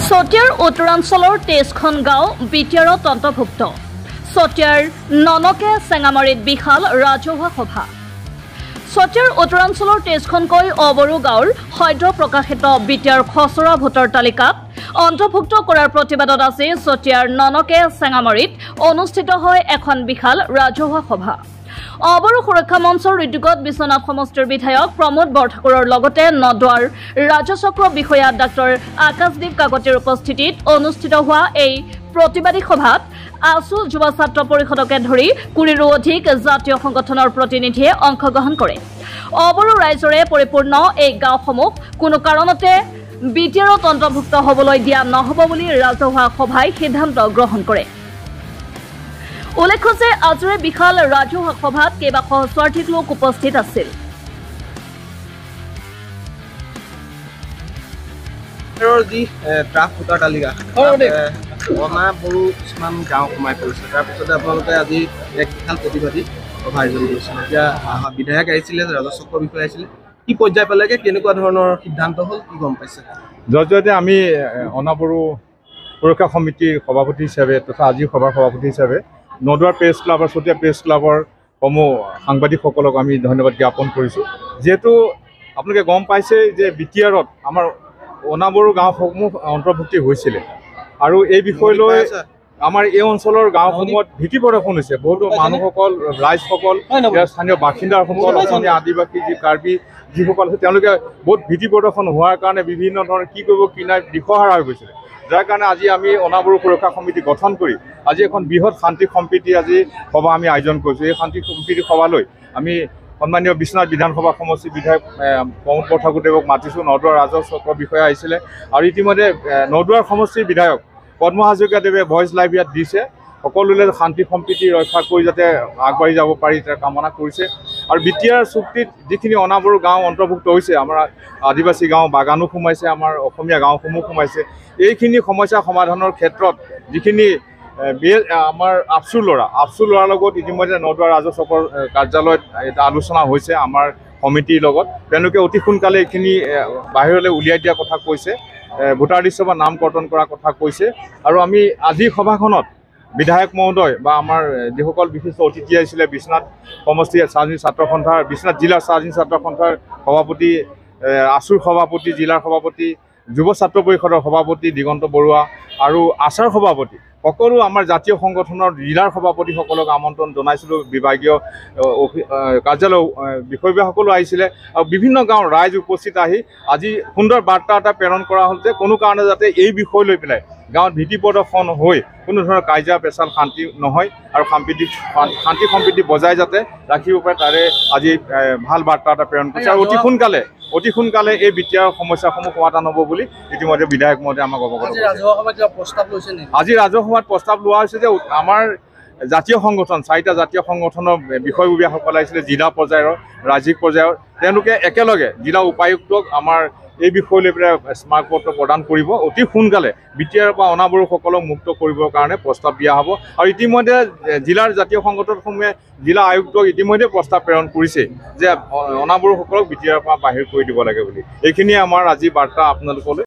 চতিয়াৰ উত্তৰাঞ্চলৰ 23খন গাঁও বিটিআৰত অন্তৰ্ভুক্ত। চতিয়াৰ ননকে চেঙামাৰীত বিশাল ৰাজহুৱা সভা। চতিয়াৰ উত্তৰাঞ্চলৰ 23খনকৈ অবৰু গাঁৱৰ সদ্য প্ৰকাশিত বিটিআৰ খচৰা ভোটাৰ তালিকাত অন্তৰ্ভুক্ত কৰাৰ প্ৰতিবাদত আজি চতিয়াৰ ননকে চেঙামাৰীত অনুষ্ঠিত হয় এখন বিশাল ৰাজহুৱা সভা। অবৰু সুৰক্ষা মঞ্চৰ উদ্যোগত বিশ্বনাথ সমষ্টিৰ বিধায়ক প্ৰমোদ বৰঠাকুৰৰ লগতে নদুৱাৰ ৰাজচক্ৰ বিষয়া ডাক্তৰ আকাশদ্বীপ কাকতিৰ উপস্থিতিত অনুষ্ঠিত হোৱা এই প্ৰতিবাদী সভাত আছু যুৱ ছাত্ৰ পৰিষদকে ধৰি 20ৰো অধিক জাতীয় সংগঠনৰ প্ৰতিনিধিয়ে অংশগ্ৰহণ কৰে। অবৰু ৰাইজৰে পৰিপূৰ্ণ এই গাঁওসমূহ কোনো কাৰণতে বিটিআৰত অন্তৰ্ভুক্ত হ'বলৈ দিয়া নহ'ব বুলি ৰাজহুৱা সভাই সিদ্ধান্ত গ্ৰহণ কৰে। উল্লেখ্য যে আজিৰ বিশাল ৰাজহুৱা সভাত কেইবা সহস্ৰাধিক লোক উপস্থিত আছিল। ড্ৰাফ্ট ভোটাৰ তালিকা অনাবৰু কিছুমান গাঁও সোমাই পৰিছে। তাৰপিছতে আপোনালোকে আজি এক বিশাল প্ৰতিবাদী সভা আয়োজন কৰিছিল। এতিয়া বিধায়ক আহিছিলে, ৰাজচক্ৰ বিষয়া আহিছিলে, কি পৰ্যায় পালেগে, কেনেকুৱা ধৰণৰ সিদ্ধান্ত হ'ল, কি গম পাইছে? জৰিয়তে আমি অনাবৰু সুৰক্ষা সমিতিৰ সভাপতি হিচাপে তথা আজিৰ সভাৰ সভাপতি হিচাপে নদুৱাৰ প্ৰেছ ক্লাব আৰু চতিয়া প্ৰেছ ক্লাবৰ সমূহ সাংবাদিকসকলক আমি ধন্যবাদ জ্ঞাপন কৰিছোঁ। যিহেতু আপোনালোকে গম পাইছে যে বিটিআৰত আমাৰ অনাবৰু গাঁওসমূহ অন্তৰ্ভুক্তি হৈছিলে আৰু এই বিষয় লৈ আমাৰ এই অঞ্চলৰ গাঁওসমূহত ভীতি প্ৰদৰ্শন হৈছে। বহুতো মানুহসকল, ৰাইজসকল, ইয়াৰ স্থানীয় বাসিন্দাসকল, অসমীয়া আদিবাসী যি কাৰ্বি যিসকল আছে তেওঁলোকে বহুত ভীতি প্ৰদৰ্শন হোৱাৰ কাৰণে বিভিন্ন ধৰণৰ কি কৰিব কি নাই দিশহাৰা হৈ গৈছিলে। যাৰ কাৰণে আজি আমি অনাবৰু সুৰক্ষা সমিতি গঠন কৰি আজি এখন বৃহৎ শান্তি সম্প্ৰীতি আজি সভা আমি আয়োজন কৰিছোঁ। এই শান্তি সম্প্ৰীতি সভালৈ আমি সন্মানীয় বিশ্বনাথ বিধানসভা সমষ্টিৰ বিধায়ক প্ৰমোদ বৰঠাকুৰদেৱক মাতিছোঁ। নদুৱাৰ ৰাজচক্ৰ বিষয়া আহিছিলে আৰু ইতিমধ্যে নদুৱাৰ সমষ্টিৰ বিধায়ক পদ্ম হাজৰিকাদেৱে ভইচ লাইভ ইয়াত দিছে। সকলোলৈ শান্তি সম্প্ৰীতি ৰক্ষা কৰি যাতে আগবাঢ়ি যাব পাৰি তাৰ কামনা কৰিছে। আৰু বিটিআৰ চুক্তিত যিখিনি অনাবৰু গাঁও অন্তৰ্ভুক্ত হৈছে, আমাৰ আদিবাসী গাঁও বাগানো সোমাইছে, আমাৰ অসমীয়া গাঁওসমূহ সোমাইছে। এইখিনি সমস্যা সমাধানৰ ক্ষেত্ৰত যিখিনি আমাৰ আফচু ল'ৰাৰ লগত ইতিমধ্যে নদুৱাৰ ৰাজচক্ৰৰ কাৰ্যালয়ত এটা আলোচনা হৈছে আমাৰ সমিতিৰ লগত। তেওঁলোকে অতি সোনকালে এইখিনি বাহিৰলৈ উলিয়াই দিয়াৰ কথা কৈছে, ভোটাৰ লিষ্টৰ পৰা নাম কৰ্তন কৰাৰ কথা কৈছে। আৰু আমি আজিৰ সভাখনত বিধায়ক মহোদয় বা আমাৰ যিসকল বিশিষ্ট অতিথি আহিছিলে, বিশ্বনাথ সমষ্টি চাৰ্জিং ছাত্ৰ সন্থাৰ, বিশ্বনাথ জিলাৰ চাৰ্জিং ছাত্ৰ সন্থাৰ সভাপতি, আছুৰ সভাপতি, জিলাৰ সভাপতি, যুৱ ছাত্ৰ পৰিষদৰ সভাপতি দিগন্ত বৰুৱা আৰু আছাৰ সভাপতি, সকলো আমাৰ জাতীয় সংগঠনৰ জিলাৰ সভাপতিসকলক আমন্ত্ৰণ জনাইছিলোঁ। বিভাগীয় কাৰ্যালয় বিষয়ববীয়াসকলো আহিছিলে আৰু বিভিন্ন গাঁৱৰ ৰাইজ উপস্থিত আহি আজি সুন্দৰ বাৰ্তা এটা প্ৰেৰণ কৰা হ'ল যে কোনো কাৰণে যাতে এই বিষয় লৈ পেলাই গাঁৱত ভীতি প্ৰদৰ্শন হৈ কোনো ধৰণৰ কাজিয়া পেচাল শান্তি নহয় আৰু শান্তি সম্প্ৰীতি বজাই যাতে ৰাখিব পাৰে তাৰে আজি ভাল বাৰ্তা এটা প্ৰেৰণ কৰিছে। আৰু অতি সোনকালে এই বিটিআৰ সমস্যাসমূহ সমাধান হ'ব বুলি ইতিমধ্যে বিধায়ক মহোদয়ে আমাক অৱগত কৰিছে। আজি ৰাজহুৱা সভাত প্ৰস্তাৱ লোৱা হৈছে যে আমাৰ জাতীয় সংগঠন, 4টা জাতীয় সংগঠনৰ বিষয়ববীয়াসকল আহিছিলে, জিলা পৰ্যায়ৰ, ৰাজ্যিক পৰ্যায়ৰ, তেওঁলোকে একেলগে জিলা উপায়ুক্তক আমাৰ এই বিষয় লৈ পেলাই স্মাৰকপত্ৰ প্ৰদান কৰিব। অতি সোনকালে বিটিআৰৰ পৰা অনাবৰুসকলক মুক্ত কৰিবৰ কাৰণে প্ৰস্তাৱ দিয়া হ'ব। আৰু ইতিমধ্যে জিলাৰ জাতীয় সংগঠনসমূহে জিলা আয়ুক্তক ইতিমধ্যে প্ৰস্তাৱ প্ৰেৰণ কৰিছে যে অনাবৰুসকলক বিটিআৰৰ পৰা বাহিৰ কৰি দিব লাগে বুলি। এইখিনিয়ে আমাৰ আজি বাৰ্তা আপোনালোকলৈ।